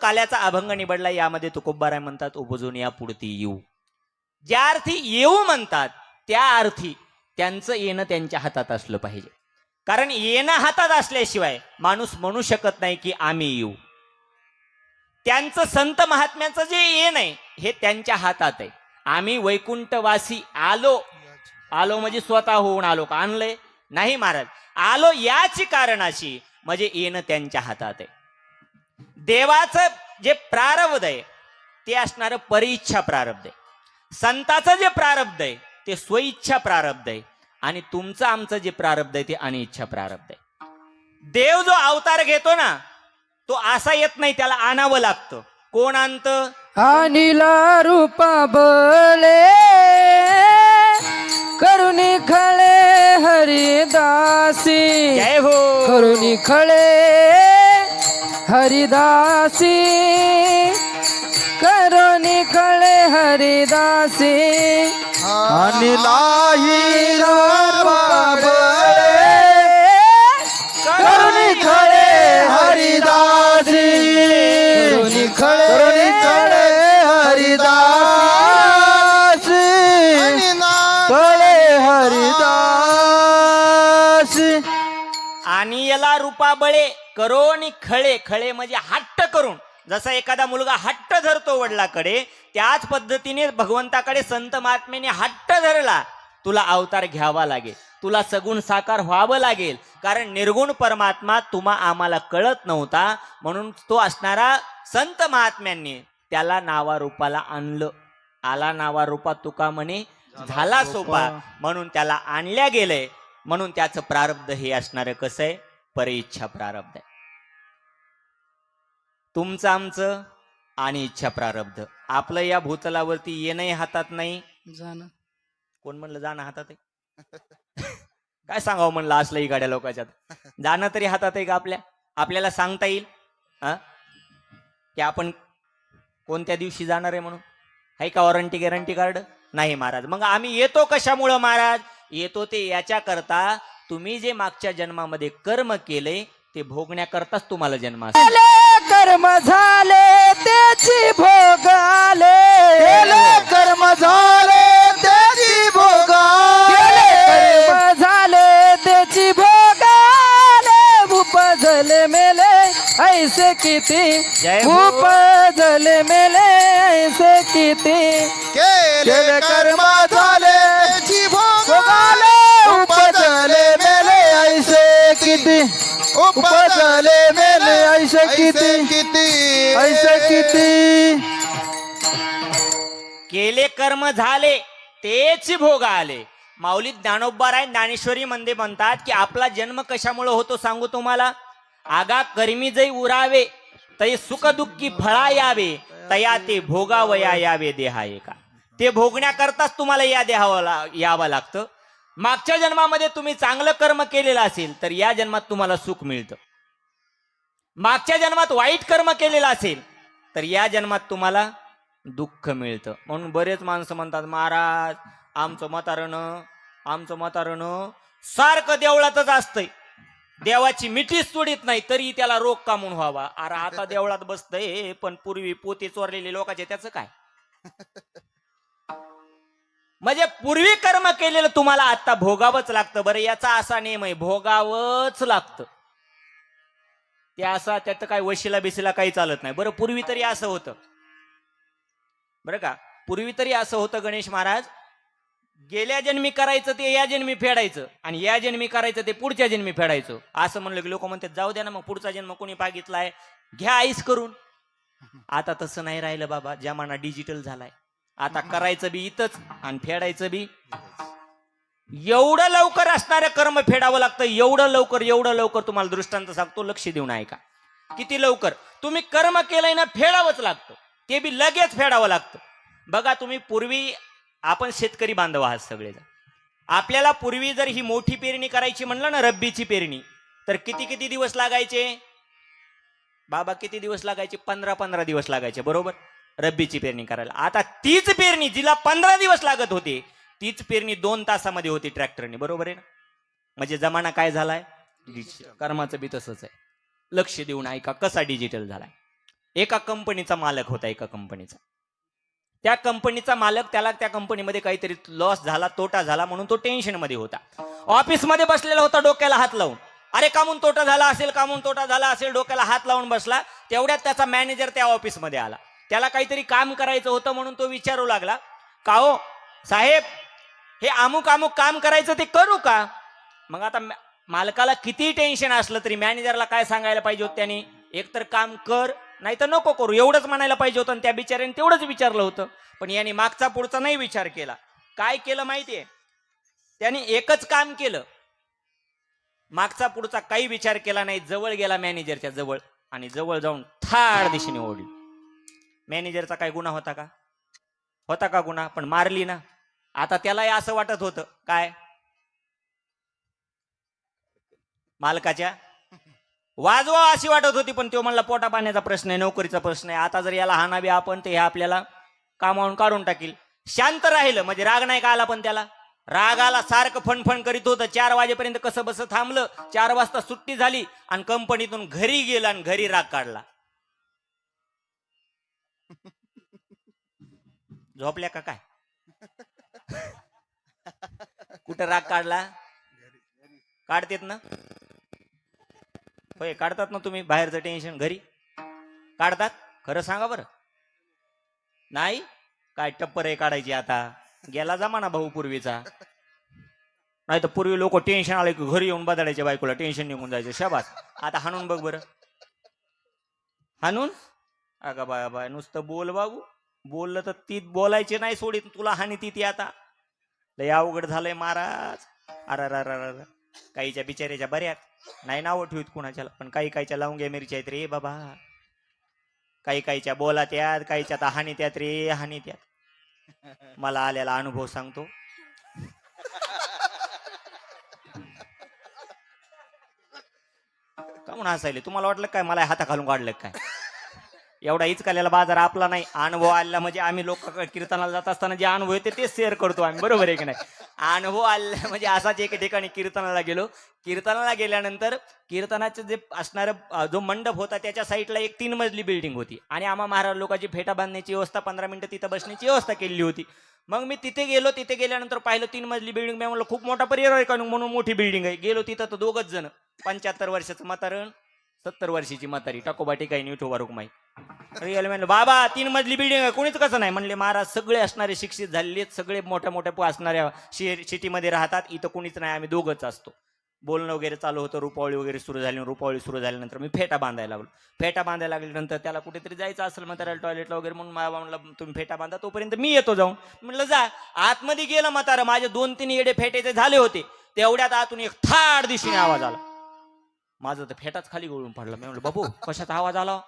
काल्याचा अभंग निवडला. यामध्ये तुकोबाराय म्हणतात उपजून या पुढती येऊ. ज्या अर्थी येऊ म्हणतात त्या अर्थी त्यांचं येणं त्यांच्या हातात असलं पाहिजे. कारण येणं हातात असल्याशिवाय माणूस म्हणू शकत नाही की आम्ही येऊ. त्यांचं संत महात्म्याचं जे येणं आहे हे त्यांच्या हातात आहे. आम्ही वैकुंठवासी आलो. आलो म्हणजे स्वतः होऊन आलो का? आणलंय नाही महाराज. आलो याची कारणाशी म्हणजे येणं त्यांच्या हातात आहे. देवाचं जे प्रारब्ध आहे ते असणारं परिइच्छा प्रारब्ध आहे. संताचं जे प्रारब्ध आहे ते स्वइच्छा प्रारब्ध आहे. आणि तुमचं आमचं जे प्रारब्ध आहे ते अनिच्छा प्रारब्ध आहे. देव जो अवतार घेतो ना तो असा येत नाही, त्याला आणावं लागतं. कोण आणतं? अनिला रूपा बले करुणी खळे हरिदासी. जय हो. करुणी खळे हरिदासी. करुणी खळे हरिदासी. अनिलाही रूपा बळे करुणी खळे हरिदासी. करुणी खळे करुणी खळे हरिदासी. खळे हरिदासी. आणि याला रूपाबळे करोनी खळे. खळे म्हणजे हट्ट करून. जसा एखादा मुलगा हट्ट धरतो वडिलाकडे त्याच पद्धतीने भगवंताकडे संत महात्म्याने हट्ट धरला. तुला अवतार घ्यावा लागेल, तुला सगुण साकार व्हावं लागेल. कारण निर्गुण परमात्मा तुम्हा आम्हाला कळत नव्हता म्हणून तो असणारा संत महात्म्यांनी त्याला नावारूपाला आणलं. आला नावारूपा तुका म्हणे झाला सोपा. म्हणून त्याला आणल्या गेलंय. म्हणून त्याचं प्रारब्ध हे असणारं कसं आहे? परिइच्छा प्रारब्ध आहे. तुमचं आमचं आणि इच्छा प्रारब्ध. आपलं या भूतलावरती येणंही हातात नाही. जाणं कोण म्हणलं जाणं हातात आहे? काय सांगावं म्हणलं असलंही गाड्या लोकांच्यात. जाणं तरी हातात आहे का आपल्या? आपल्याला सांगता येईल की आपण कोणत्या दिवशी जाणार आहे म्हणून? आहे का वॉरंटी गॅरंटी कार्ड? नाही महाराज. मग आम्ही येतो कशामुळं महाराज? येतो ते याच्या करता तुम्ही जे मागच्या जन्मामध्ये कर्म केले ते भोगण्याकरताच तुम्हाला जन्म असतो. कर्म झाले त्याची भोग आले. कर्म झाले त्याची भोग कर्म झाले त्याची भोग आले. उपजले मेले ऐसे किती. जय हो. उपजले मेले ऐसे किती. केले कर्म झाले त्याची भोग आले. उपजले मेले ऐसे किती. उपजले मेले ऐसे किती. ऐसे किती. केले कर्म झाले तेच भोग आले. माऊली ज्ञानोबाराय ज्ञानेश्वरी मध्ये म्हणतात की आपला जन्म कशामुळे होतो सांगू तुम्हाला? आगा कर्मी जै उरावे तै सुख दुःखी फळा यावे तया ते भोगावया यावे देहा एका. ते भोगण्याकरताच तुम्हाला या देहाला यावं लागतं. मागच्या जन्मामध्ये तुम्ही चांगलं कर्म केलेलं असेल तर या जन्मात तुम्हाला सुख मिळतं. मागच्या जन्मात वाईट कर्म केलेलं असेल तर या जन्मात तुम्हाला दुःख मिळतं. म्हणून बरेच माणसं म्हणतात महाराज आमचं म्हातारं सारखं देवळातच असतंय. देवाची मिठीच सोडित नाही तरी त्याला रोग कामून व्हावा. अरे आता देवळात बसतंय पण पूर्वी पोते चोरलेले लोकांचे त्याचं काय? म्हणजे पूर्वी कर्म केलेलं तुम्हाला आता भोगावंच लागतं. बरं याचा असा नियम आहे भोगावंच लागतं. ते असा त्याचं काय वशिला बिशीला काही चालत नाही. बरं पूर्वी तरी असं होतं बरं का. पूर्वी तरी असं होतं गणेश महाराज. गेल्या जन्मी करायचं ते या जन्मी फेडायचं आणि या जन्मी करायचं ते पुढच्या जन्मी फेडायचं. असं म्हणलं की लोक म्हणतात जाऊ द्या ना मग पुढचा जन्म कोणी पागितलाय घ्या आईस करून. आता तसं नाही राहिलं बाबा. जमाना डिजिटल झालाय. आता करायचं बी इथंच आणि फेडायचं बी. एवढं लवकर असणारं कर्म फेडावं लागतं. एवढं लवकर तुम्हाला दृष्टांत सांगतो लक्ष देऊन ऐका. किती लवकर तुम्ही कर्म केलंय ना फेडावंच लागतं. ते बी लगेच फेडावं लागतं. बघा तुम्ही पूर्वी आपण शेतकरी बांधव आहात सगळेजण. आपल्याला पूर्वी जर ही मोठी पेरणी करायची म्हणलं ना रब्बीची पेरणी तर किती दिवस लागायचे बाबा? किती दिवस लागायचे? 15 दिवस लागायचे बरोबर रब्बीची पेरणी करायला. आता तीच पेरणी जिला 15 दिवस लागत होते तीच पेरणी 2 तासामध्ये होती ट्रॅक्टरने. बरोबर आहे ना? म्हणजे जमाना काय झालाय? कर्माचं बी तसंच आहे. लक्ष देऊन ऐका कसा डिजिटल झालाय. एका कंपनीचा मालक होता, एका कंपनीचा. त्या कंपनीचा मालक, त्याला त्या कंपनीमध्ये काहीतरी लॉस झाला, तोटा झाला, म्हणून तो टेन्शन मध्ये होता. ऑफिसमध्ये बसलेला होता डोक्याला हात लावून. अरे कामून तोटा झाला असेल, कामून तोटा झाला असेल, डोक्याला हात लावून बसला. तेवढ्यात त्याचा मॅनेजर त्या ऑफिसमध्ये आला. त्याला काहीतरी काम करायचं होतं म्हणून तो विचारू लागला, का हो साहेब, हे अमुक अमुक काम करायचं ते करू का? मग आता मालकाला किती टेन्शन असलं तरी मॅनेजरला काय सांगायला पाहिजे होतं त्याने, एकतर काम कर नाही तर नको करू एवढंच म्हणायला पाहिजे होतं. आणि त्या बिचाऱ्याने तेवढंच विचारलं होतं. पण याने मागचा पुढचा नाही विचार केला. काय केलं माहितीये, त्याने एकच काम केलं, मागचा पुढचा काही विचार केला नाही. जवळ गेला मॅनेजरच्या जवळ आणि जवळ जाऊन थाड दिशेने ओढली. मॅनेजरचा काय गुन्हा होता का? होता का गुन्हा? पण मारली ना. आता त्यालाही असं वाटत होतं, काय मालकाच्या वाजवा अशी वाटत होती. पण तो म्हणला पोटा पाण्याचा प्रश्न आहे, नोकरीचा प्रश्न आहे. आता जर याला हाणावी आपण तर हे आपल्याला कामावून काढून टाकील. शांत राहिलं म्हणजे राग नाही का आला, पण त्याला राग आला. सारखं फणफण करीत होतं. 4 वाजेपर्यंत कसं बस थांबलं. 4 वाजता सुट्टी झाली आणि कंपनीतून घरी गेला आणि घरी राग काढला. झोपल्या का काय? कुठं राग काढला? काढतेत ना, होय काढतात ना. तुम्ही बाहेरचं टेन्शन घरी काढतात? खरं सांगा बरं. नाही काय टप्पर आहे काढायची? आता गेला जमाना भाऊ पूर्वीचा. नाही तर पूर्वी लोक टेन्शन आले की घरी येऊन बदलायचे बायकोला, टेन्शन निघून जायचं. शाबास. आता हाणून बघ बरं, हाणून. अगं बाय बाय, नुसतं बोल बाबू. बोललं तर ती बोलायची नाही सोडीत, तुला हानी ती आता. लय अवघड झालंय महाराज. अर काहीच्या बिचाऱ्याच्या बऱ्यात नाही नाव ठेवीत कुणाच्या, पण काही काहीच्या लावून मिरच्या आहेत रे बाबा. काही काहीच्या बोला त्यात, काहीच्या तर हानी त्यात रे, हानी त्यात. मला आलेला अनुभव सांगतो. का म्हणून हसायले? तुम्हाला वाटलं काय मला हाता घालून काढलं काय? एवढा इचकालेला बाजार आपला नाही. अनुभव आला म्हणजे आम्ही लोक कीर्तनाला जात असताना जे अनुभव येते तेच शेअर करतो आम्ही, बरोबर आहे की नाही? अनुभव आला म्हणजे असाच एके ठिकाणी कीर्तनाला गेलो. कीर्तनाला गेल्यानंतर कीर्तनाचं जे असणारं जो मंडप होता त्याच्या साईडला एक 3 मजली बिल्डिंग होती आणि आम्हा महाराज लोकांची फेटा बांधण्याची व्यवस्था, 15 मिनिटं तिथं बसण्याची व्यवस्था केलेली होती. मग मी तिथे गेलो. तिथे गेल्यानंतर पाहिलं 3 मजली बिल्डिंग. मी म्हणलं खूप मोठा परिवार आहे का म्हणून मोठी बिल्डिंग आहे. गेलो तिथं तर 2च जण, 75 वर्षाचं म्हातारण, 70 वर्षाची म्हातारी, टाकोबाटी काही विठोबा रुक्माई. रिअल म्हणलं बाबा 3 मजली बिल्डिंग आहे, कोणीच कसं नाही. म्हणले महाराज सगळे असणारे शिक्षित झालेले, सगळे मोठ्या मोठ्या असणाऱ्या सिटीमध्ये राहतात. इथं कोणीच नाही, आम्ही 2घच असतो. बोलणं वगैरे चालू होतं. रुपावळी वगैरे सुरू झाली. रुपावळी सुरू झाल्यानंतर मी फेटा बांधायला लागलो. फेटा बांधायला लागल्यानंतर त्याला कुठेतरी जायचं असेल म्हाताऱ्याला टॉयलेटला वगैरे, म्हणून मला म्हणलं तुम्ही फेटा बांधा, तोपर्यंत मी येतो जाऊन. म्हणलं जा. आतमध्ये गेलं म्हातारं. माझे 2-3 येडे फेटायचे झाले होते. तेवढ्यात आतून एक थाड दिशेने आवाज आला. माझं तर फेटाच खाली गळून पडला. मी म्हणलं बाबू कशाचा आवाज आला?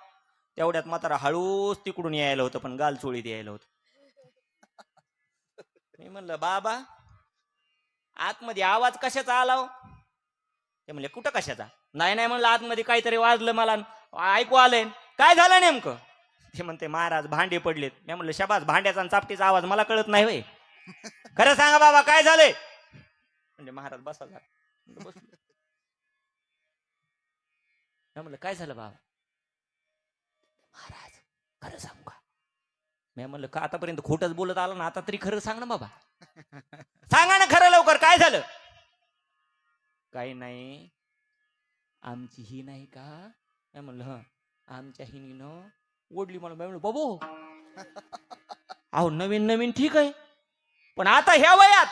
तेवढ्यात म्हातारा हळूच तिकडून यायला होतं, पण गाल चोळीत यायला होतं. मी म्हणलं बाबा आतमध्ये आवाज कशाचा आला? ते म्हणले कुठं कशाचा? नाही नाही म्हणलं आतमध्ये काहीतरी वाजलं, मला ऐकू आलंय. काय झालं नेमकं? ते म्हणते महाराज भांडे पडलेत. मी म्हणलं शाबास, भांड्याचा आणि चापटीचा आवाज मला कळत नाही होय? खरं सांगा बाबा काय झालंय? म्हणजे महाराज बसा. बसलो. म्हणलं काय झालं बाबा? महाराज खरं सांगू का? मी म्हणलं का आतापर्यंत खोटच बोलत आला ना, आता तरी खरं सांग ना बाबा. सांगा ना खरं लवकर, काय झालं? काही नाही, आमची ही नाही का? मी म्हणलं ह, आमच्या हिनीनं ओढली मला. मी म्हणलं बाबू अहो नवीन नवीन ठीक आहे, पण आता ह्या वयात?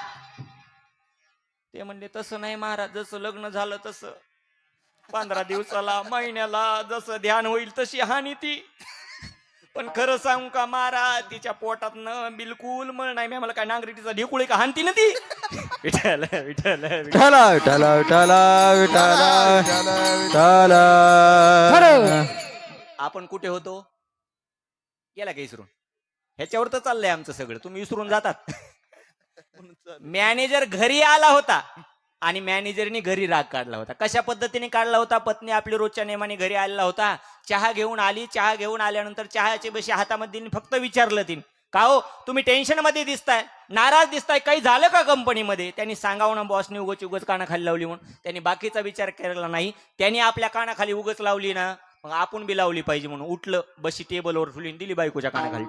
ते म्हणले तसं नाही महाराज, जसं लग्न झालं तसं 15 दिवसाला, महिन्याला जसं ध्यान होईल तशी हानी ती. पण खरं सांगू का महाराज, तिच्या पोटात न बिलकुल मळ नाही. मी मला काय नांगरीटीचा ढेकुळे का हानती ना ती? विठ्ठल विठ्ठल विठ्ठल विठ्ठल विठ्ठल विठ्ठल विठ्ठल. खरं आपण कुठे होतो? गेला का विसरून? ह्याच्यावर तर चाललंय आमचं सगळं, तुम्ही विसरून जातात. मॅनेजर घरी आला होता आणि मॅनेजरने घरी राग काढला होता. कशा पद्धतीने काढला होता? पत्नी आपली रोजच्या नेमाने घरी आलेला होता. चहा घेऊन आली. चहा घेऊन आल्यानंतर चहाची बशी हातामध्ये फक्त विचारलं तिने, का हो तुम्ही टेन्शन मध्ये दिसताय, नाराज दिसताय, काही झालं का कंपनीमध्ये? त्यांनी सांगावं ना बॉसने उगच कानाखाली लावली म्हणून. त्यांनी बाकीचा विचार केला नाही. त्यांनी आपल्या कानाखाली उगच लावली ना, मग आपण बी लावली पाहिजे म्हणून उठलं, बशी टेबलवर ठुलीन दिली बायकोच्या कानाखाली.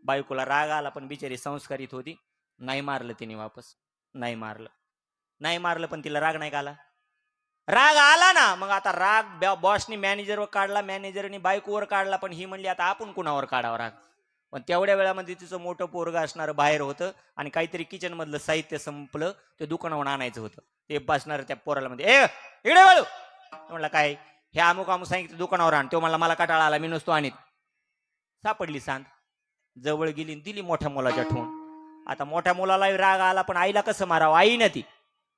बायकोला राग आला, पण बिचारी संस्कारित होती, नाही मारलं तिने वापस. नाही मारलं पण तिला राग नाही का आला? राग आला ना. मग आता राग बॉसनी मॅनेजरवर काढला, मॅनेजरनी बायकोवर काढला, पण ही म्हणली आता आपण कुणावर काढावा राग. पण तेवढ्या वेळामध्ये तिचं मोठं पोरग असणारं बाहेर होतं आणि काहीतरी किचन मधलं साहित्य संपलं, ते दुकानावर आणायचं होतं. ते बसणार त्या पोराला म्हणजे ए इकडे वळू म्हणला, काय हे अमुक सांगितलं दुकानावर आण. तो म्हणला मला कटाळा आला, मी नसतो आणीत. सापडली सांद, जवळ गेली दिली मोठ्या मुलाच्या ठेवून. आता मोठ्या मुलाला राग आला, पण आईला कसं मारावं, आई ना ती.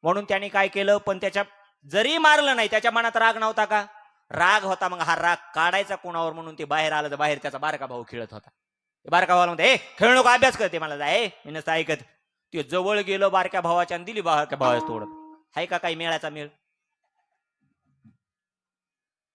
म्हणून त्याने काय केलं, पण त्याच्या जरी मारलं नाही त्याच्या मनात राग नव्हता का? राग होता. मग हा राग काढायचा कोणावर म्हणून ते बाहेर आलं, तर बाहेर त्याचा बारका भाऊ खेळत होता. बारका भावाला म्हणते ए खेळू नको, अभ्यास करते मला जाय, मी नसतं ऐकत. ते जवळ गेलं बारक्या भावाच्या आणि दिली बारक्या भावाच्या तोडत. हाय का काही मेळाचा मेळ?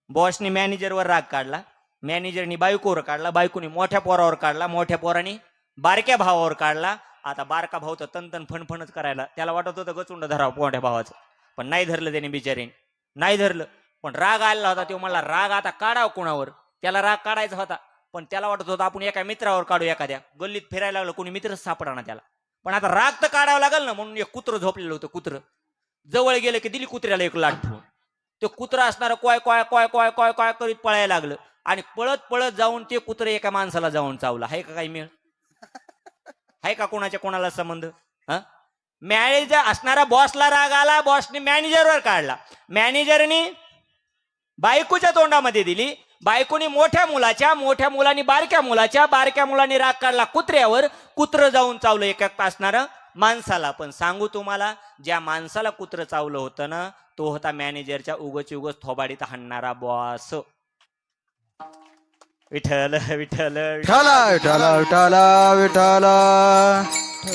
बॉसने मॅनेजरवर राग काढला, मॅनेजरनी बायकोवर काढला, बायकोनी मोठ्या पोरावर काढला, मोठ्या पोराने बारक्या भावावर काढला. आता बारका भाऊ तर तन फणफणच करायला, त्याला वाटत होतं गचुंड धरावं मोठ्या भावाचं, पण नाही धरलं त्याने बिचारीने, नाही धरलं. पण राग आलेला होता, तो म्हणला राग आता काढावं कोणावर. त्याला राग काढायचा होता, पण त्याला वाटत होतं आपण एका मित्रावर काढू. एखाद्या गल्लीत फिरायला लागलं, कोणी मित्रच सापडा त्याला, पण आता राग तर काढावं लागेल ना. म्हणून एक कुत्रं झोपलेलं होतं, कुत्रं जवळ गेलं की दिली कुत्र्याला एक लाट ठेवून. ते कुत्रं असणार coy coy coy coy coy coy करीत पळायला लागलं आणि पळत पळत जाऊन ते कुत्रे एका माणसाला जाऊन चावलं. आहे का काही मेळ? आहे का कोणाच्या कोणाला संबंध? मॅनेजर असणारा बॉसला राग आला, बॉसने मॅनेजरवर काढला, मॅनेजरनी बायकोच्या तोंडामध्ये दिली, बायकोनी मोठ्या मुलाच्या, मोठ्या मुलांनी बारक्या मुलाच्या, बारक्या मुलांनी राग काढला कुत्र्यावर, कुत्रं जाऊन चावलं एका असणारं माणसाला. पण सांगू तुम्हाला, ज्या माणसाला कुत्रं चावलं होतं ना, तो होता मॅनेजरच्या उगच थोबाडीत हाणणारा बॉस. विठ्ठल विठ्ठल विठ्ठल.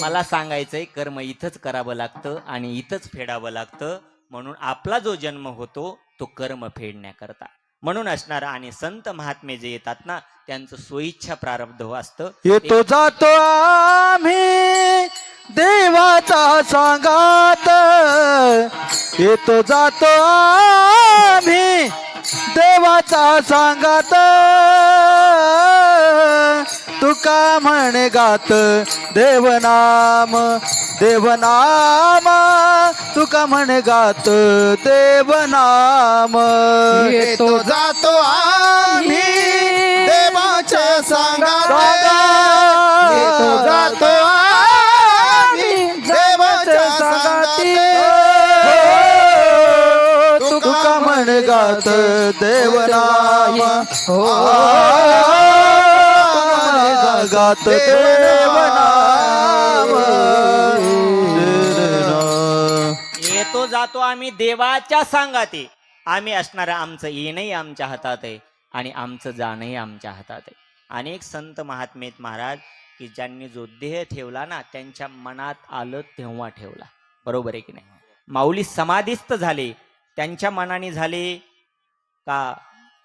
मला सांगायचंय, कर्म इथंच करावं लागतं आणि इथंच फेडावं लागतं. म्हणून आपला जो जन्म होतो तो कर्म फेडण्याकरता म्हणून असणार. आणि संत महात्मे जे येतात ना, त्यांचं सोयीच्छा प्रारब्ध असतं. येतो जातो आम्ही देवाचा सांगात, येतो जातो आम्ही देवाचा सांगात. तुका म्हणे गात देवनाम देवनाम, तुका म्हणे गात देवनाम. येतो जातो आम्ही देवाच्या सांगात, येतो जातो आम्ही देवाच्या सांगाती. तुका म्हणे गात देवनाम, गात देवनाम. येतो जातो आम्ही देवाच्या सांगाते. आम्ही असणार, आमचं येणंही आमच्या हातात आहे आणि आमचं जाणंही आमच्या हातात आहे. अनेक संत महात्मेत महाराज की ज्यांनी जो देह ठेवला ना, त्यांच्या मनात आलं तेव्हा ठेवला. बरोबर आहे की नाही? माऊली समाधीस्थ झाले, त्यांच्या मनाने झाले का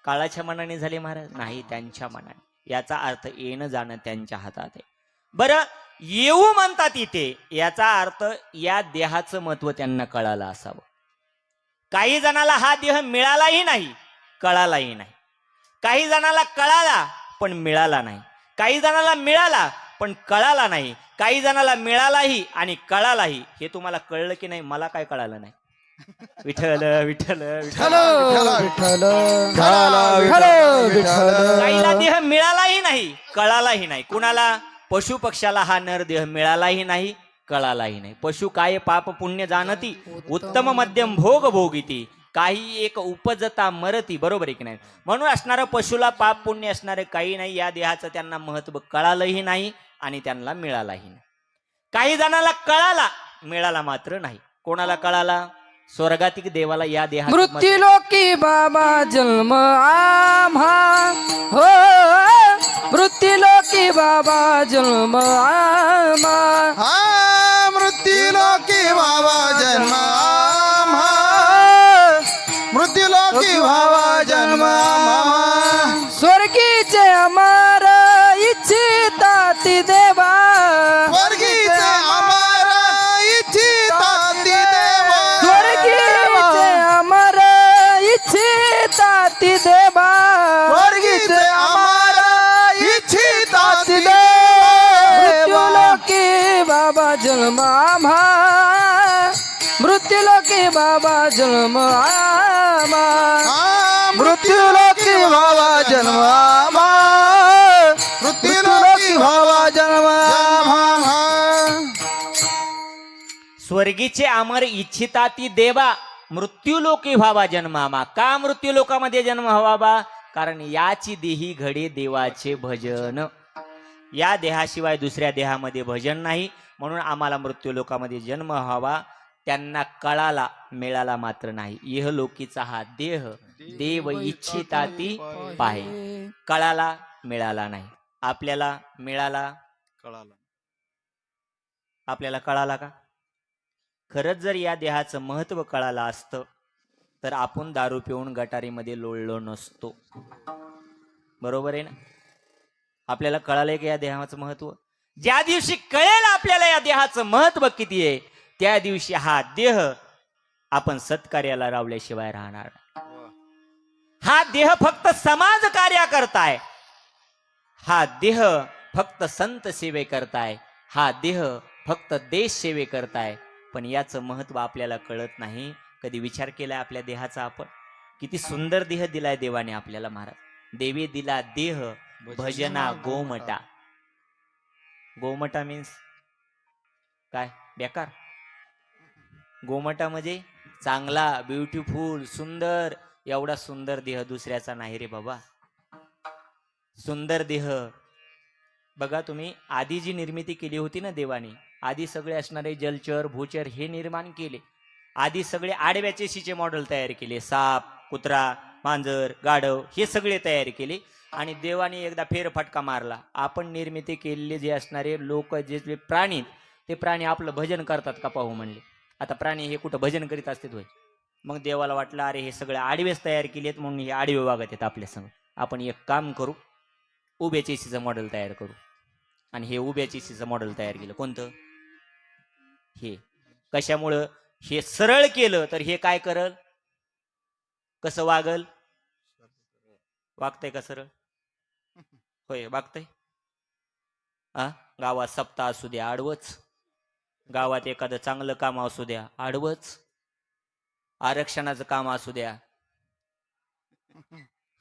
काळाच्या मनाने झाले महाराज? नाही, त्यांच्या मनाने. याचा अर्थ येणं जाणं त्यांच्या हातात आहे. बरं, येऊ म्हणतात इथे, याचा अर्थ या देहाचं महत्व त्यांना कळालं असावं. काही जणाला हा देह मिळालाही नाही, कळालाही नाही. काही जणाला कळाला पण मिळाला नाही. काही जणाला मिळाला पण कळाला नाही. काही जणाला मिळालाही आणि कळालाही. हे तुम्हाला कळलं की नाही? मला काय कळालं नाही. विठ्ठल विठ्ठल विठ्ठल. काहीला देह मिळालाही नाही, कळालाही नाही. कुणाला? पशु पक्षाला हा नर देह मिळालाही नाही, कळालाही नाही. पशु काय पाप पुण्य जाणती, उत्तम मध्यम भोग भोगिती, काही एक उपजता मरती. बरोबर आहे की नाही? म्हणून असणारं पशुला पाप पुण्य असणारे काही नाही. या देहाचं त्यांना महत्व कळालंही नाही आणि त्यांना मिळालाही नाही. काही जणाला कळाला, मिळाला मात्र नाही. कोणाला कळाला? स्वर्गातिक देवाला या देहात मृत्यूलोकी बाबा जन्म आम्हा, हो मृत्यूलोकी बाबा जन्म आम्हा. मृत्यूलोकी बाबा जन्म आम्हा, मृत्यूलोकी बाबा जन्म आम्हा. स्वर्गीचे अमर इच्छिता ती देवा, स्वर्गीचे अमर इच्छिता ती देवा, स्वर्गीचे अमर इच्छिता ती देवा. जन्म आम्हा मृत्यूलोकी बाबा जन्म आम्हा मृत्यूलोकी व्हावा जन्म आम्हा मृत्यूलोकी व्हावा जन्म आम्हा स्वर्गीचे अमर इच्छिता ती देवा मृत्यूलोकी व्हावा जन्मामा. का मृत्यूलोकामध्ये जन्म व्हावा? कारण याची देही घडे देवाचे भजन. या देहाशिवाय दुसऱ्या देहामध्ये भजन नाही, म्हणून आम्हाला मृत्यूलोकामध्ये जन्म व्हावा. त्यांना कळाला मिळाला मात्र नाही. इहलोकीचा हा देह देव इच्छिता ती पाहे. कळाला मिळाला नाही. आपल्याला मिळाला, आपल्याला कळाला का? खरंच जर या देहाचं महत्व कळालं असतं तर आपण दारू पिऊन गटारीमध्ये लोळलो नसतो. बरोबर आहे ना? आपल्याला कळालंय की या देहाचं महत्व? ज्या दिवशी कळेल आपल्याला या देहाचं महत्व किती आहे, त्या दिवशी हा देह आपण सत्कार्याला रावल्याशिवाय राहणार नाही. हा देह फक्त समाज कार्य करताय, हा देह फक्त संत सेवे करताय, हा देह फक्त देश सेवे करताय. पण याचं महत्व आपल्याला कळत नाही. कधी विचार केलाय आपल्या देहाचा आपण? किती सुंदर देह दिलाय देवाने आपल्याला महाराज. देवी दिला देह भजना गोमटा. गोमटा मीन्स काय? बेकार. गोमटा म्हणजे चांगला, ब्युटिफुल, सुंदर. एवढा सुंदर देह दुसऱ्याचा नाही रे बाबा. सुंदर देह बघा तुम्ही, आधी जी निर्मिती केली होती ना देवाने, आधी सगळे असणारे जलचर भूचर हे निर्माण केले. आधी सगळे आडव्या चेशीचे मॉडेल तयार केले. साप, कुत्रा, मांजर, गाढव हे सगळे तयार केले. आणि देवाने एकदा फेरफटका मारला. आपण निर्मिती केलेले जे असणारे लोक, जे प्राणी, ते प्राणी आपलं भजन करतात का पाहू म्हणले. आता प्राणी हे कुठं भजन करीत असतात होय? मग देवाला वाटलं अरे हे सगळे आडवेच तयार केलेत म्हणून हे आडवे वागत आहेत आपल्या संग. आपण एक काम करू, उभ्या चेशीचं मॉडेल तयार करू. आणि हे उभ्या चेशीचं मॉडेल तयार केलं. कोणतं? हे. कशामुळं? हे सरळ केलं तर हे काय करल? कसं वागल? वागतंय का सरळ? होय वागतंय. गावात सप्ताह असू द्या आडवच, गावात एखादं चांगलं काम असू द्या आडवच, आरक्षणाचं काम असू द्या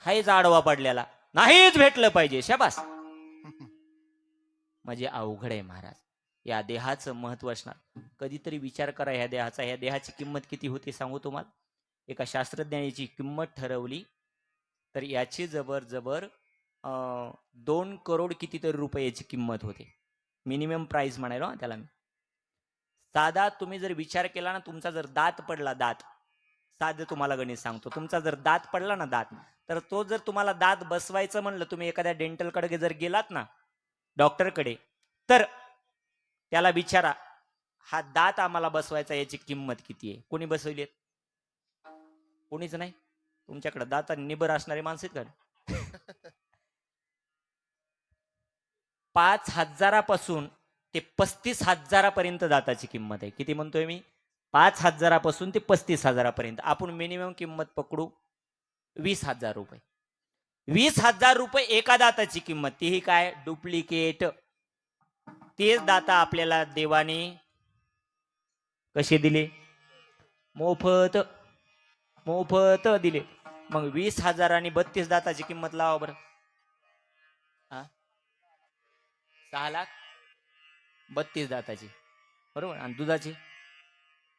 हायच आडवा पडलेला, नाहीच भेटलं पाहिजे. शाबास. म्हणजे अवघड आहे महाराज. या देहाचं महत्व असणार. कधीतरी विचार करा ह्या देहाचा. ह्या देहाची किंमत किती होती सांगू तुम्हाला. एका शास्त्रज्ञाची किंमत ठरवली तर याची जबर 2 करोड कितीतरी रुपयाची किंमत होते. मिनिमम प्राइस म्हणायला त्याला मी. साधा तुम्ही जर विचार केला ना, तुमचा जर दात पडला, दात साधं तुम्हाला गणित सांगतो, तुमचा जर दात पडला ना दात, तर तो जर तुम्हाला दात बसवायचं म्हणलं, तुम्ही एखाद्या डेंटलकडे जर गेलात ना, डॉक्टरकडे, तर त्याला विचारा हा दात आम्हाला बसवायचा याची किंमत किती आहे. कोणी बसवली? कोणीच नाही. तुमच्याकडे दात निबर असणारे माणसं आहेत का? 5,000 पासून ते 35,000 पर्यंत दाताची किंमत आहे. किती म्हणतोय मी? 5,000 पासून ते 35,000 पर्यंत. आपण मिनिमम किंमत पकडू 20,000 रुपये. 20,000 रुपये एका दाताची किंमत. तीही काय? डुप्लिकेट. तेच दाता आपल्याला देवाने कसे दिले? मोफत. मोफत दिले. मग 20,000 आणि 32 दाताची किंमत लावा बरं. 6 लाख 32 दाताची, बरोबर. आणि दुधाची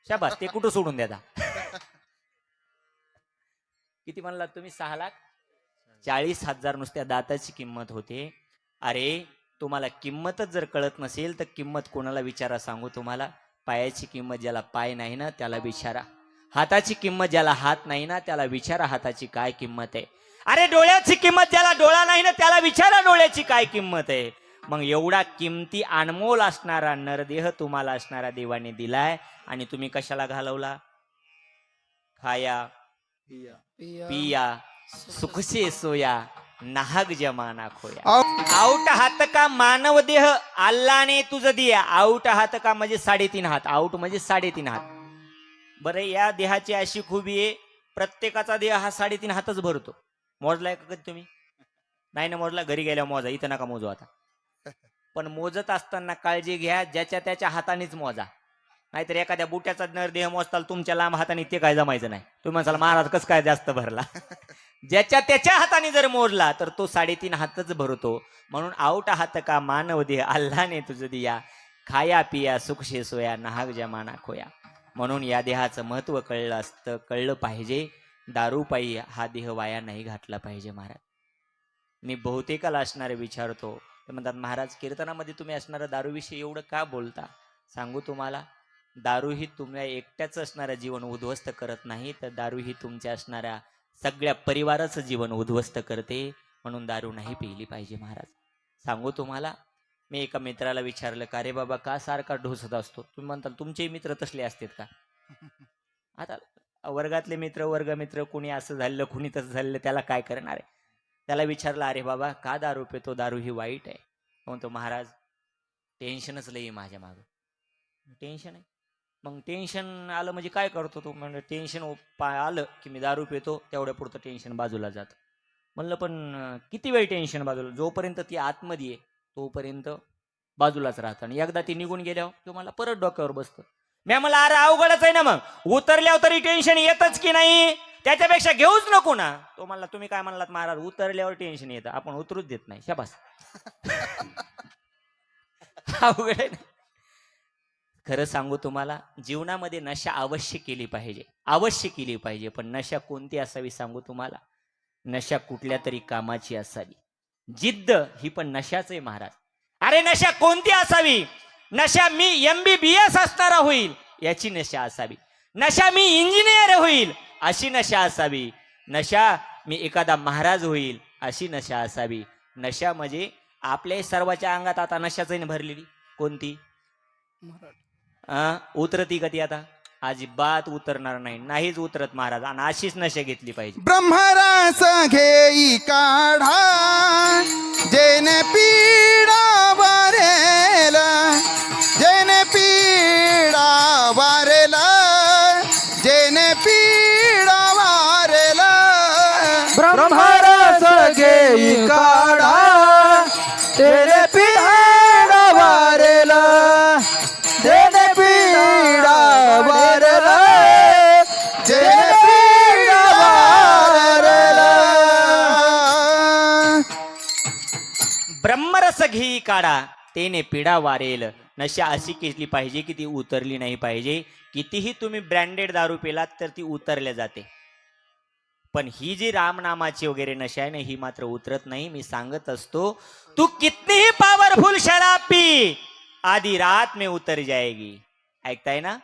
शाबास, ते कुठं सोडून द्या. किती म्हणलात तुम्ही? 6,40,000 नुसत्या दाताची किंमत होते. अरे तुम्हाला किंमतच जर कळत नसेल तर किंमत कोणाला विचारा सांगू तुम्हाला. पायाची किंमत ज्याला पाय नाही ना त्याला विचारा. हाताची किंमत ज्याला हात नाही ना त्याला विचारा हाताची काय किंमत आहे. अरे डोळ्याची किंमत ज्याला डोळा नाही ना त्याला विचारा डोळ्याची काय किंमत आहे. मग एवढा किमती अनमोल असणारा नरदेह तुम्हाला असणारा देवाने दिलाय आणि तुम्ही कशाला घालवला? खाया पिया सुखसे सोया नाहक जमाना खोया. आउट हात का मानव देह अल्लाने तुझं दिया. आउट हात का म्हणजे 3.5 हात. आउट म्हणजे 3.5 हात. बरं, या देहाची अशी खूबी आहे, प्रत्येकाचा देह हा 3.5 हातच भरतो. मोजलाय का कधी तुम्ही? नाही ना मोजला? घरी गेल्या मोजा, इथं नका मोजू आता. पण मोजत असताना काळजी घ्या, ज्याच्या त्याच्या हातानेच मोजा. नाहीतर एखाद्या बुट्याचा नरदेह मोजताल तुमच्या लांब हाताने ते काय जमायचं नाही. तुम्ही म्हणसाल महाराज कसं काय जास्त भरला. ज्याच्या त्याच्या हाताने जर मोजला तर तो 3.5 हातच भरतो. म्हणून आऊट हात का मानव देह अल्लाने तुझ दिया, खाया पिया सुखशे सोया नाहक जमाना खोया. म्हणून या देहाचं महत्व कळलं असतं, कळलं पाहिजे. दारूपायी हा देह वाया नाही घातला पाहिजे महाराज. मी बहुतेकाला असणारे विचारतो, ते म्हणतात महाराज कीर्तनामध्ये तुम्ही असणारं दारूविषयी एवढं का बोलता. सांगू तुम्हाला, दारू ही तुम्हाला एकट्याच असणारं जीवन उद्ध्वस्त करत नाही, तर दारू ही तुमच्या असणाऱ्या सगळ्या परिवाराचं जीवन उद्ध्वस्त करते. म्हणून दारू नाही पिली पाहिजे महाराज. सांगू तुम्हाला, मी एका मित्राला विचारलं, का रे बाबा का सारखा ढोसत असतो. तुम्ही म्हणताल तुमचे मित्र तसले असतात का. आता वर्गातले मित्र, वर्गमित्र, कुणी असं झालं कुणी तसं झालं, त्याला काय करणार आहे. त्याला विचारलं, अरे बाबा का दारू पितो, दारू ही वाईट आहे. म्हणतो महाराज टेन्शनच लई माझ्या मागं. टेन्शन आहे. मग टेन्शन आलं म्हणजे काय करतो तू. म्हणजे टेन्शन आलं की मी दारू पितो, तेवढ्या पुरतं टेन्शन बाजूला जातं. म्हणलं पण किती वेळ टेन्शन बाजूला, जोपर्यंत ती आतमध्ये आहे तोपर्यंत बाजूलाच राहतं, आणि एकदा ती निघून गेल्यावर तो मला परत डोक्यावर बसतं. मी मला अरे अवघडच आहे ना, मग उतरल्यावर तरी टेन्शन येतच की नाही, त्याच्यापेक्षा घेऊच नको ना. तो म्हणला तुम्ही काय म्हणलात महाराज, उतरल्यावर टेन्शन येतं, आपण उतरूच देत नाही. शाबास. अवघड आहे ना. खरं सांगू तुम्हाला, जीवनामध्ये नशा अवश्य केली पाहिजे, अवश्य केली पाहिजे. पण नशा कोणती असावी सांगू तुम्हाला, नशा कुठल्या तरी कामाची असावी. जिद्द ही पण नशाच आहे महाराज. अरे नशा कोणती असावी. नशा मी MBBS असणारा होईल याची नशा असावी. नशा मी इंजिनियर होईल अशी नशा असावी. नशा मी एखादा महाराज होईल अशी नशा असावी. नशा म्हणजे आपल्या सर्वांच्या अंगात आता नशाच भरलेली. कोणती उतरती का ती आता. अजिबात उतरणार नाही, नाहीच उतरत महाराज. आणि अशीच नशा घेतली पाहिजे. ब्रह्मरस घेई काढा, जेने पीडा वारेल, जेने पीडा वारेल, जेने पीडा वारेल. ब्रह्मरस घेई काढा, तेरे पीडा वारेला, तेरे पीडा वारेला, जेने पीडा वारेल. ब्रह्मरस घेई काढा तेने पिढा वारेल. नशा अशी केली पाहिजे की ती उतरली नाही पाहिजे. कितीही तुम्ही ब्रँडेड दारू पिलात तर ती उतरल्या जाते, पण ही जी रामनामाची वगैरे नशा आहे ना, ही मात्र उतरत नाही. मी सांगत असतो, तू कितनीही पॉवरफुल शराब पी, आधी रात में उतर जाएगी. ऐकताय ना.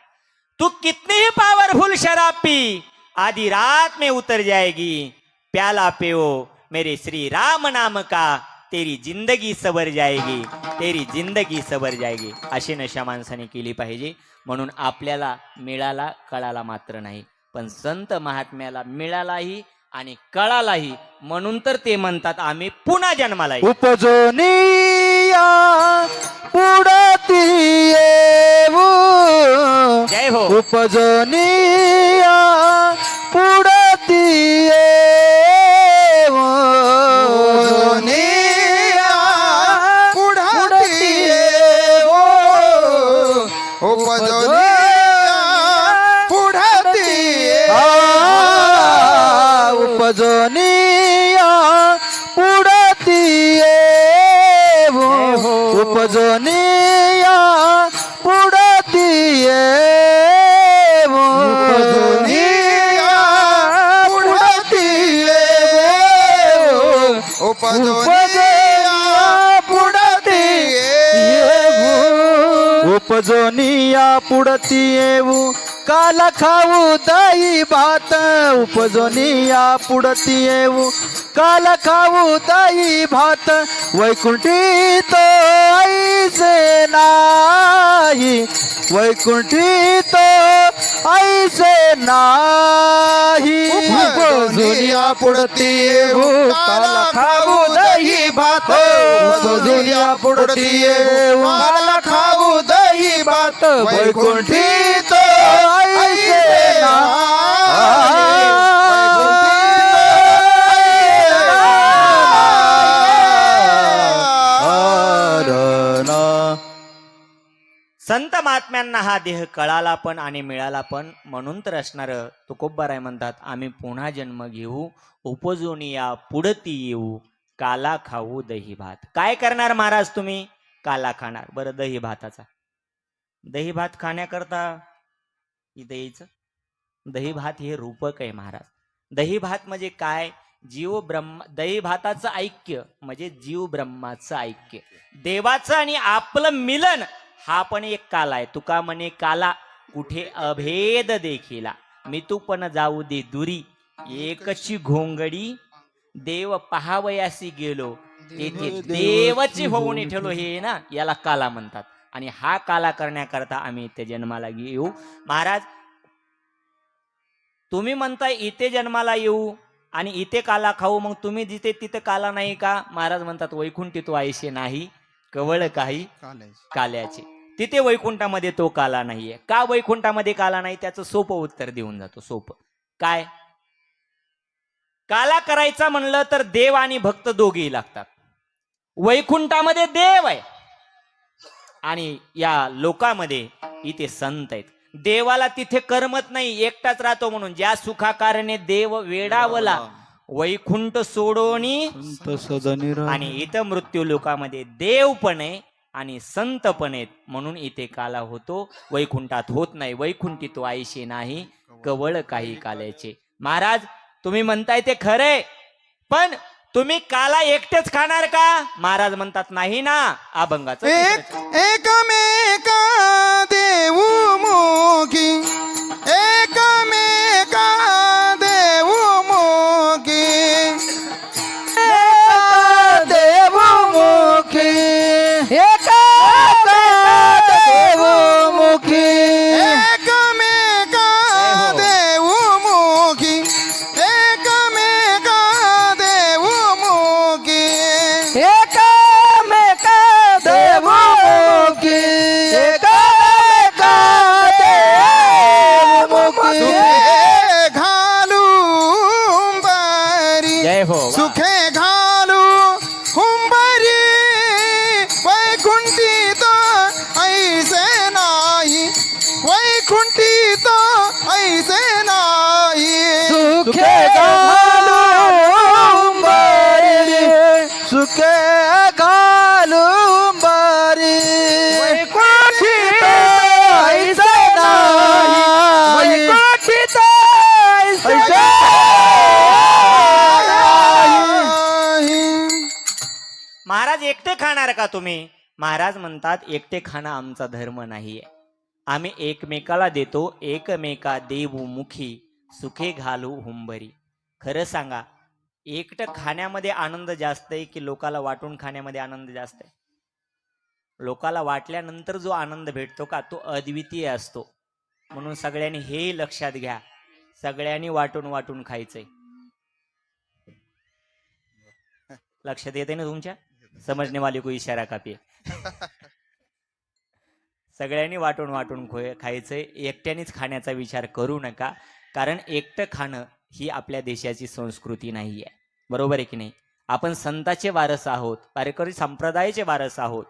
तू कितनीही पॉवरफुल शराब पी, आधी रात में उतर जाएगी. प्याला पियो मेरे श्री राम नाम का, तेरी जिंदगी सवर जाएगी, तेरी जिंदगी सवर जाएगी. अशी नशा माणसाने केली पाहिजे. म्हणून आपल्याला मिळाला कळाला मात्र नाही, पण संत महात्म्याला मिळालाही आणि कळालाही, म्हणून तर ते म्हणतात आम्ही पुन्हा जन्माला येऊ. उपजोनिया पुढती येऊ, जय हो. उपजोनिया पुढती येऊ, उपजोनिया पुढती येऊ, उपजोनिया पुढती येऊ. उपजोनिया पुढती येऊ, उपजोनिया पुढती येऊ, उपजोनिया पुढती येऊ, उपजोनिया पुढती येऊ. उपजोनिया पुढती येऊ, काल खाऊ दही भात. उपजोनिया पुढती येऊ, काल खाऊ दही भात. वैकुंठी तो ऐसे नाही, वैकुंठी तो ऐसे नाही. उपजोनिया पुढती येऊ, काल खाऊ दही भात. उपजोनिया पुढती येऊ, काल खाऊ दही भात. वैकुंठी तो ऐसे नाही, वैकुंठी तो ऐसे नाही. संत महात्म्यांना हा देह कळाला पण आणि मिळाला पण, म्हणून तर असणार तुकोबाराय म्हणतात, आम्ही पुन्हा जन्म घेऊ, उपजून या पुढती येऊ, काला खाऊ दही भात. काय करणार महाराज तुम्ही? काला खाणार. बरं, दही भाताचा, दही भात खाण्याकरता इथं यायचं. दही भात हे रूपक आहे महाराज. दही भात म्हणजे काय? जीव ब्रह्म, दही भाताचं ऐक्य म्हणजे जीव ब्रह्माचं ऐक्य, देवाचं आणि आपलं मिलन. हा पण एक काला आहे. तुका म्हणे काला कुठे अभेद देखिला, मी तू पण जाऊ दे दुरी, एकची घोंगडी देव पहावयासी गेलो, तेथे देवाची होऊन ठेवलो. हे ना, याला काला म्हणतात. आणि हा काला करण्याकरता आम्ही इथे जन्माला येऊ. महाराज तुम्ही म्हणताय इथे जन्माला येऊ आणि इथे काला खाऊ, मग तुम्ही जिथे तिथे काला नाही का? महाराज म्हणतात वैकुंठी तो आयशे नाही, कवळ काही काल्याचे. तिथे वैकुंठामध्ये तो काला नाहीये. का वैकुंठामध्ये काला नाही? त्याचं सोपं उत्तर देऊन जातो. सोपं काय? काला करायचा म्हणलं तर देव आणि भक्त दोघेही लागतात. वैकुंठामध्ये देव आहे आणि या लोकामध्ये इथे संत आहेत. देवाला तिथे करमत नाही, एकटाच राहतो म्हणून. ज्या सुखाकारणे देव वेडावला, वैकुंठ सोडोनी आणि इथं मृत्यू लोकामध्ये देव पण आहे आणि संत पण आहेत, म्हणून इथे काला होतो, वैकुंठात होत नाही. वैकुंठी तो आयशे नाही, कवळ काही काल्याचे. महाराज तुम्ही म्हणताय ते खरे, पण तुम्ही काला एकटेच खाणार का? महाराज म्हणतात नाही ना. अभंगाचं एकमेका देऊ मुखी, एकमेका देऊ मुखी, देवमुखी, एका देवमुखी, एकमेका देऊ मुखी, एकमेका देऊ मुखी, एकामेका देवमुखी, एकामेका देवमुखी. सुखे घालू हुंबरी, जय हो. सुखे घालू हुंबरी, वैकुंठी तो ऐसे नाही, वैकुंठी तो ऐसे नाही. सुखे घालून बारी, सुखे घालून बारी, वैकुंठीत ऐसे नाही, वैकुंठीत ऐसे नाही. महाराज एकटे खाणार का तुम्ही? महाराज म्हणतात एकटे खाणं आमचा धर्म नाहीये. आम्ही एकमेकाला देतो, एकमेका देऊ मुखी, सुखे घालू हुंबरी. खरं सांगा, एकटं खाण्यामध्ये आनंद जास्त आहे की लोकाला वाटून खाण्यामध्ये आनंद जास्त आहे? लोकाला वाटल्यानंतर जो आनंद भेटतो का, तो अद्वितीय असतो. म्हणून सगळ्यांनी हेही लक्षात घ्या, सगळ्यांनी वाटून वाटून खायचंय. लक्षात येते ना तुमच्या? समजने वाले को इशारा कापिये. सगळ्यांनी वाटून वाटून खायचंय. एकट्यानेच खाण्याचा विचार करू नका, कारण एकटं खाणं ही आपल्या देशाची संस्कृती नाहीये. बरोबर आहे की नाही? आपण संतांचे वारस आहोत, वारकरी संप्रदायाचे वारस आहोत,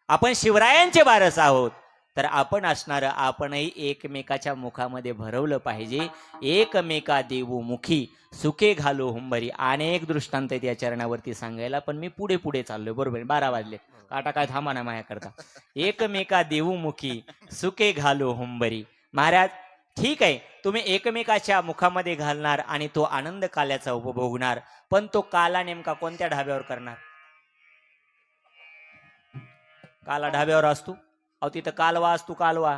आपण शिवरायांचे वारस आहोत. तर आपण असणारं आपणही एकमेकाच्या मुखामध्ये भरवलं पाहिजे. एकमेका देऊ मुखी, सुखे घालो हुंबरी. अनेक दृष्टांत आहेत या चरणावरती सांगायला, पण मी पुढे पुढे चाललोय. बरोबर, 12 वाजले, काटा काय थांबा ना माझ्याकरता. एकमेका देऊ मुखी, सुखे घालो हुंबरी. महाराज ठीक आहे, तुम्ही एकमेकाच्या मुखामध्ये घालणार आणि तो आनंद काल्याचा उपभोगणार, पण तो काला नेमका कोणत्या ढाब्यावर करणार? काला ढाब्यावर असतो, अहो तिथं कालवा असतो, कालवा.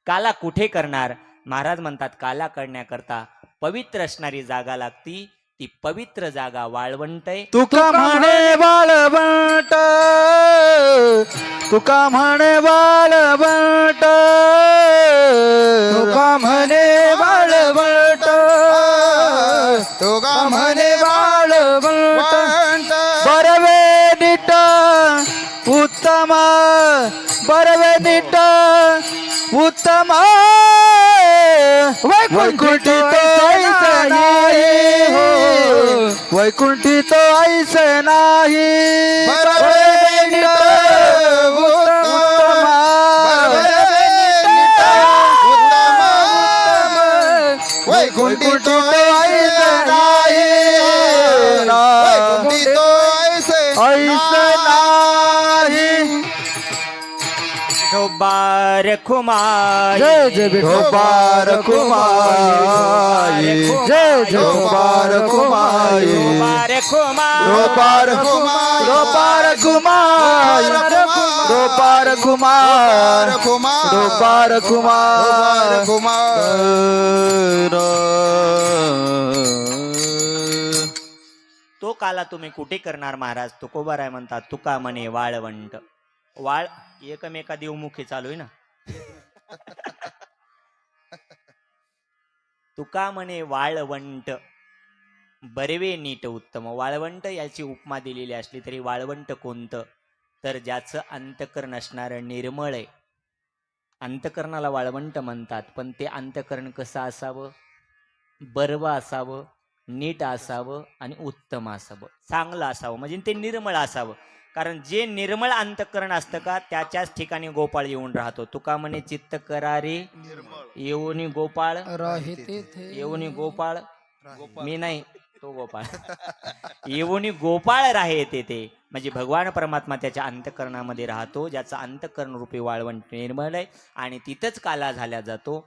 काला कुठे करणार? महाराज म्हणतात काला करण्याकरता पवित्र असणारी जागा लागती. ती पवित्र जागा वाळवंट आहे. तुका म्हणे वाळवंट, तुका म्हणे वाळवंट, तुका म्हणे वाळवंट, तुका म्हणे वाळवंट. म्हणत बरवे नीट उत्तम, बरवे नीट उत्तम, वैकुंठी तो ऐसे नाही हो, वैकुंठी तो ऐसे नाही. बरवे नीट उत्तम, वैकुंठी तो ऐसे नाही वैकुंठी तो ऐसे ऐसे नाही विठोबार खुमाई जय जय विठोबार कुमाई जय जय विठोबार कुमाई विठोबार खुमाई रोपार रोपार कुमार रोपार कुमार रोपार कुमार तो काला तुम्ही कुठे करणार महाराज तुकोबाराय म्हणतात तुका म्हणे वाळवंट वाळ एकमेका देवमुखी चालू आहे ना तुका म्हणे वाळवंट बरवे नीट उत्तम वाळवंट याची उपमा दिलेली असली तरी वाळवंट कोणतं तर ज्याचं अंतकरण असणारं निर्मळ आहे अंतकरणाला वाळवंट म्हणतात पण ते अंतकरण कसं असावं बरवं असावं नीट असावं आणि उत्तम असावं चांगलं असावं म्हणजे ते निर्मळ असावं कारण जे निर्मळ अंतकरण असतं का त्याच्याच ठिकाणी गोपाळ येऊन राहतो तुका म्हणे चित्त करारे येऊनी गोपाळ येऊनी गोपाळ मी नाही तो गोपाळ येऊनी गोपाळ राहे ते म्हणजे भगवान परमात्मा त्याच्या अंतकरणामध्ये राहतो ज्याचा अंतकरण रूपी वाळवंट निर्मळ आहे आणि तिथंच काला झाला जातो